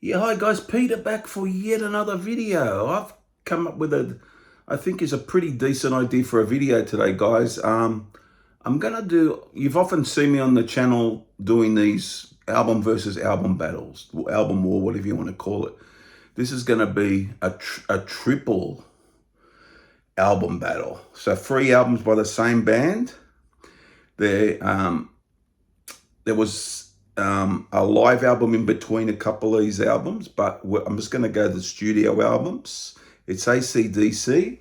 Yeah, hi guys, Peter back for yet another video. I've come up with I think is a pretty decent idea for a video today, guys. I'm gonna do, you've often seen me on the channel doing these album versus album battles, or album war, whatever you want to call it. This is gonna be a triple album battle. So 3 albums by the same band. There, there was a live album in between a couple of these albums, but I'm just going to go to the studio albums. It's AC/DC.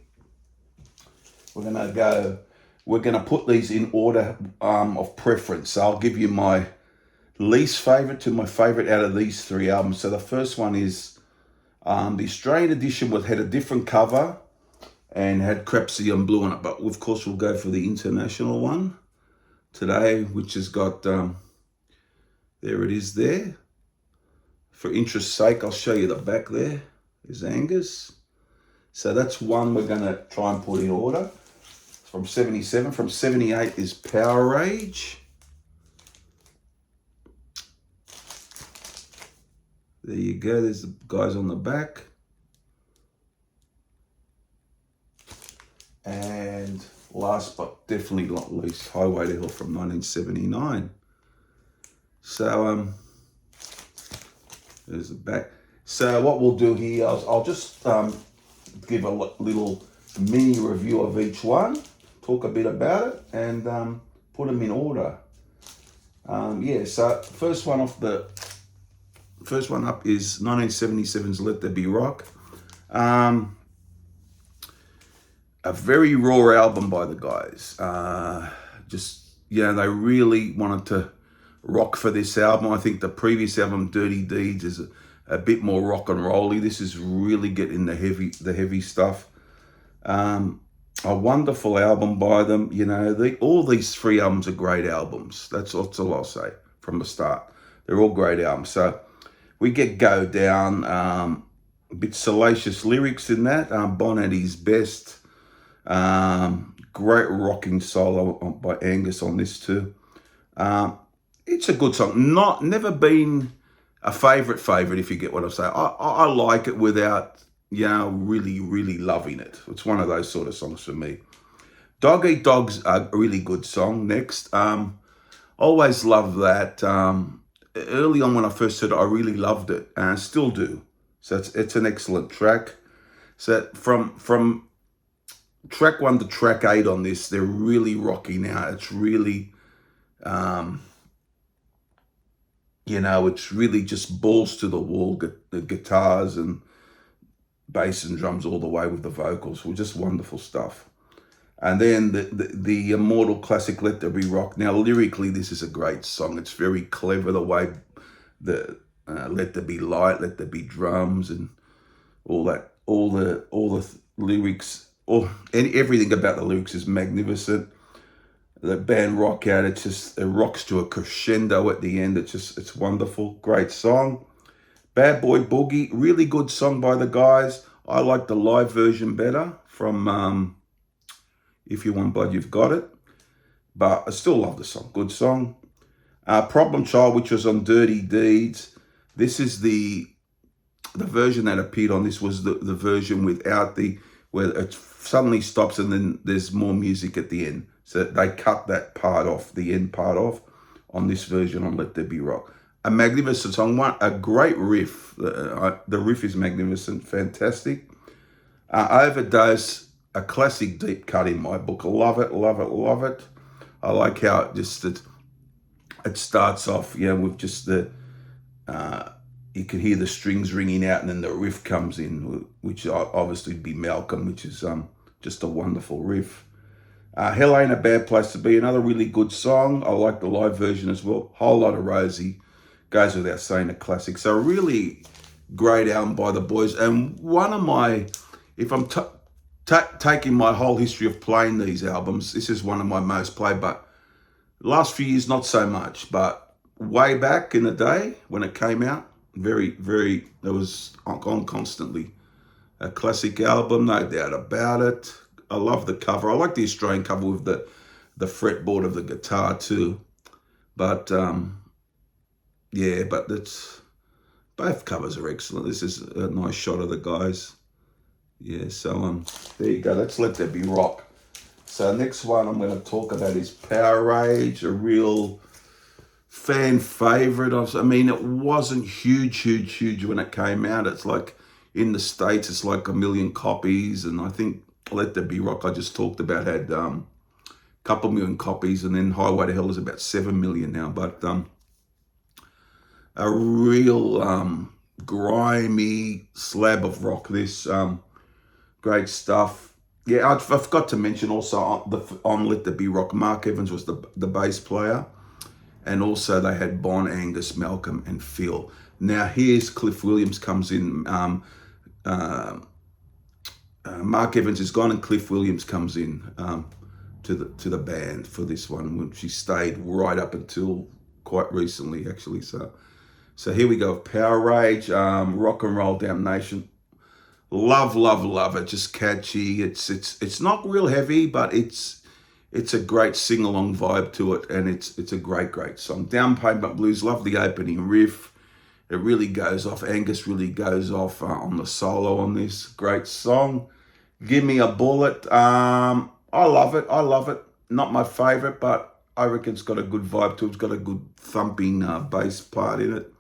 We're going to put these in order of preference. So I'll give you my least favorite to my favorite out of these 3 albums. So the first one is the Australian edition, had a different cover and had Crapsy Blue on it. But of course, we'll go for the international one today, which has got... there it is there. For interest's sake, I'll show you the back there. There's Angus. So that's one we're going to try and put in order. From 77. From 78 is Powerage. There you go. There's the guys on the back. And last but definitely not least, Highway to Hell from 1979. So there's the back. So what we'll do here, I'll just give a little mini review of each one, talk a bit about it, and put them in order. Yeah. So first one up is 1977's Let There Be Rock. A very raw album by the guys. They really wanted to rock for this album. I think the previous album, Dirty Deeds, is a bit more rock and rolly. This is really getting the heavy stuff. A wonderful album by them. You know, all these 3 albums are great albums. That's all I'll say from the start. They're all great albums. So we get Go Down, a bit salacious lyrics in that. Bon at his best. Great rocking solo by Angus on this too. It's a good song. Never been a favorite, if you get what I'm saying. I like it without, really loving it. It's one of those sort of songs for me. Dog Eat Dog's a really good song. Next, always love that. Early on when I first heard it, I really loved it, and I still do. So it's an excellent track. So from track 1 to track 8 on this, they're really rocking out. It's really, it's really just balls to the wall, the guitars and bass and drums all the way with the vocals. Well, just wonderful stuff. And then the immortal classic, Let There Be Rock. Now, lyrically, this is a great song. It's very clever, the way Let There Be Light, Let There Be Drums, and all that, all the lyrics, and everything about the lyrics is magnificent. The band rock out, it rocks to a crescendo at the end. It's wonderful. Great song. Bad Boy Boogie, really good song by the guys. I like the live version better from If You Want Blood, You've Got It. But I still love the song. Good song. Problem Child, which was on Dirty Deeds. This is the version that appeared on this was the version without where it suddenly stops and then there's more music at the end. So they cut that part off, the end part off, on this version on Let There Be Rock. A magnificent song, a great riff. The riff is magnificent, fantastic. Overdose, a classic deep cut in my book. Love it, love it, love it. I like how it starts off, with just you can hear the strings ringing out and then the riff comes in, which obviously would be Malcolm, which is just a wonderful riff. Hell Ain't a Bad Place to Be, another really good song. I like the live version as well. Whole Lot of Rosie, goes without saying, a classic. So really great album by the boys. And one of my, if I'm taking my whole history of playing these albums, this is one of my most played, but last few years, not so much. But way back in the day when it came out, it was on constantly. A classic album, no doubt about it. I love the cover. I like the Australian cover with the fretboard of the guitar too. But but it's Both covers are excellent. This is a nice shot of the guys. Yeah, so there you go. Let's Let There Be Rock. So next one I'm going to talk about is Powerage, a real fan favorite. I mean, it wasn't huge when it came out. It's like in the States, it's like 1 million copies, and I think Let There Be Rock I just talked about had a couple million copies, and then Highway to Hell is about 7 million now. But a real grimy slab of rock. This great stuff. Yeah, I forgot to mention also on Let There Be Rock, Mark Evans was the bass player, and also they had Bon, Angus, Malcolm, and Phil. Now here's Cliff Williams comes in. Mark Evans is gone, and Cliff Williams comes in to the band for this one, which he stayed right up until quite recently, actually. So here we go. Powerage, Rock and Roll Damnation. Love it. Just catchy. It's not real heavy, but it's a great sing-along vibe to it, and it's a great song. Down Pavement Blues, love the opening riff. It really goes off. Angus really goes off on the solo on this. Great song. Give Me a Bullet. I love it. Not my favorite, but I reckon it's got a good vibe to it. It's got a good thumping bass part in it.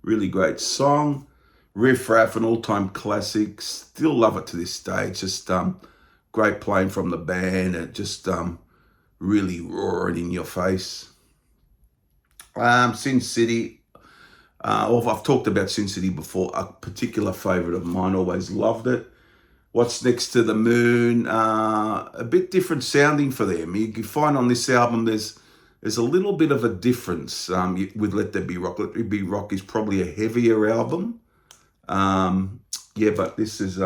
Really great song. Riff Raff, an all-time classic. Still love it to this day. It's just great playing from the band. It just really roaring in your face. Sin City. I've talked about Sin City before. A particular favourite of mine. Always loved it. What's Next to the Moon? A bit different sounding for them. You find on this album there's a little bit of a difference with Let There Be Rock. Let There Be Rock is probably a heavier album. Yeah, but this is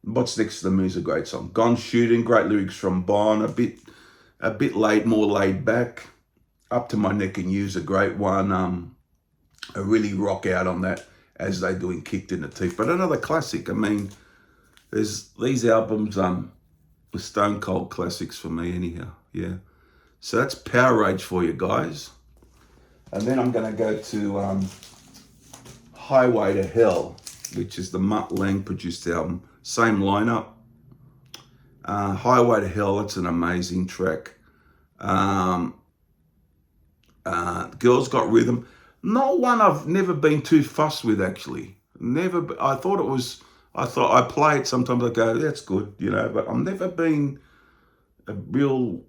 What's Next to the Moon is a great song. Gone Shooting, great lyrics from Bon. A bit more laid back. Up to My Neck in You's a great one. I really rock out on that, as they do in Kicked in the Teeth. But another classic. I mean, there's these albums are stone cold classics for me anyhow. Yeah. So that's Powerage for you guys. And then I'm going to go to Highway to Hell, which is the Mutt Lang produced album. Same lineup. Highway to Hell, that's an amazing track. Girls Got Rhythm. Not one I've never been too fussed with, actually. I play it sometimes, I go, that's good, but I've never been a real,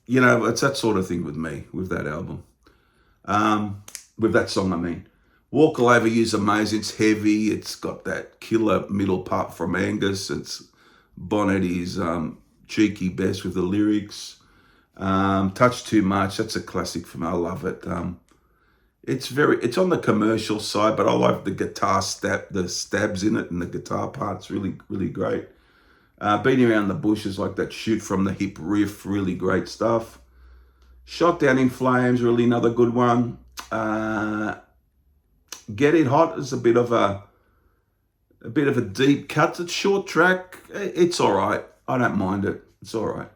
it's that sort of thing with me, with that album. With that song, I mean. Walk All Over You's amazing. It's heavy. It's got that killer middle part from Angus. It's Bonetti's cheeky best with the lyrics. Touch Too Much. That's a classic for me. I love it. It's on the commercial side, but I like the guitar the stabs in it, and the guitar part's really, really great. Beating Around the Bush is like that shoot from the hip riff. Really great stuff. Shot Down in Flames, really another good one. Get It Hot is a bit of a deep cut. It's a short track. It's all right. I don't mind it. It's all right.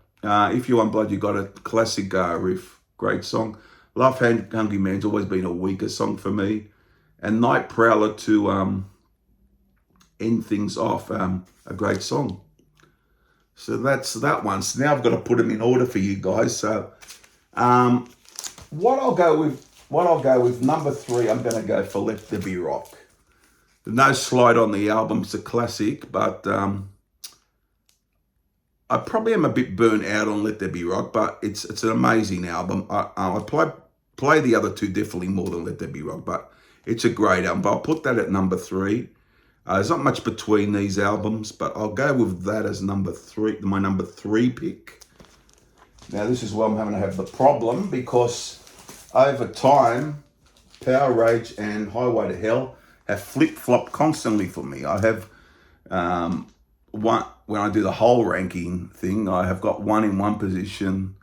If You Want Blood, You Got It. Classic riff. Great song. Love Hungry Man's always been a weaker song for me. And Night Prowler to end things off. A great song. So that's that one. So now I've got to put them in order for you guys. So what I'll go with number 3, I'm going to go for Let There Be Rock. No slide on the album. It's a classic, but I probably am a bit burnt out on Let There Be Rock, but it's an amazing album. I play the other two definitely more than Let There Be Rock, but it's a great album. But I'll put that at number 3. There's not much between these albums, but I'll go with that as number 3, my number 3 pick. Now, this is where I'm having to have the problem, because over time, Powerage and Highway to Hell have flip-flopped constantly for me. I have one, when I do the whole ranking thing, I have got one in one position.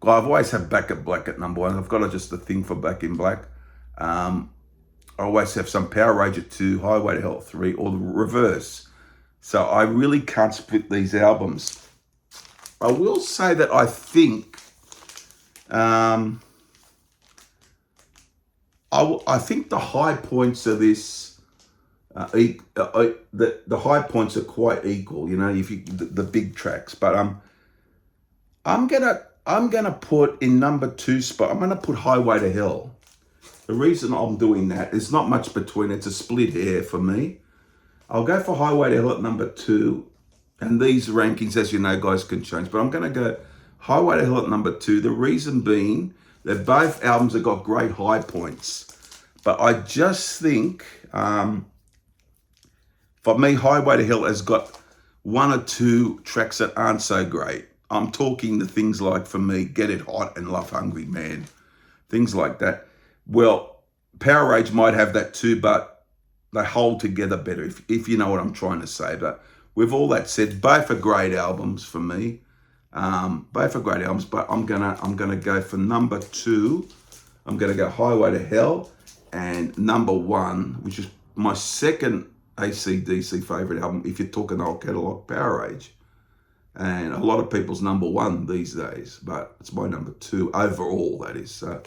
I've always had Back in Black at number 1. I've got just a thing for Back in Black. I always have some Powerage at 2, Highway to Hell at 3, or the reverse. So I really can't split these albums. I will say that I think I think the high points of this The high points are quite equal, you know, if you the big tracks. But I'm gonna put in number 2 spot. I'm gonna put Highway to Hell. The reason I'm doing that, there's not much between. It's a split hair for me. I'll go for Highway to Hell at number 2. And these rankings, as you know, guys, can change. But I'm going to go Highway to Hell at number 2. The reason being that both albums have got great high points. But I just think, for me, Highway to Hell has got 1 or 2 tracks that aren't so great. I'm talking the things like, for me, Get It Hot and Love Hungry Man. Things like that. Well, Powerage might have that too, but they hold together better, if you know what I'm trying to say. But with all that said, both are great albums for me. Both are great albums, but I'm gonna go for number 2. I'm gonna go Highway to Hell, and number 1, which is my second AC/DC favorite album, if you're talking old catalog, Powerage. And a lot of people's number 1 these days, but it's my number 2 overall. That is. So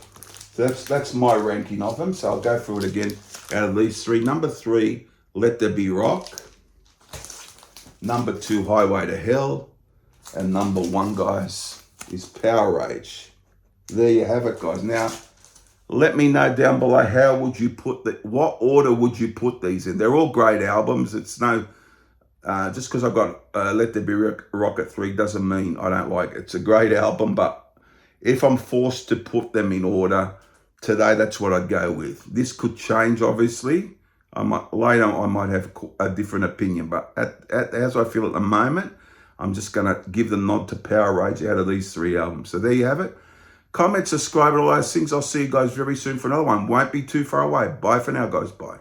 that's my ranking of them. So I'll go through it again. Out of these 3, number 3, Let There Be Rock. Number 2, Highway to Hell. And number 1, guys, is Powerage. There you have it, guys. Now, let me know down below, how would you put what order would you put these in? They're all great albums. It's no, just because I've got Let There Be Rock at 3 doesn't mean I don't like it. It's a great album, but if I'm forced to put them in order today, that's what I'd go with. This could change, obviously. Later I might have a different opinion, but as I feel at the moment, I'm just going to give the nod to Powerage out of these 3 albums. So there you have it. Comment, subscribe, and all those things. I'll see you guys very soon for another one. Won't be too far away. Bye for now, guys. Bye.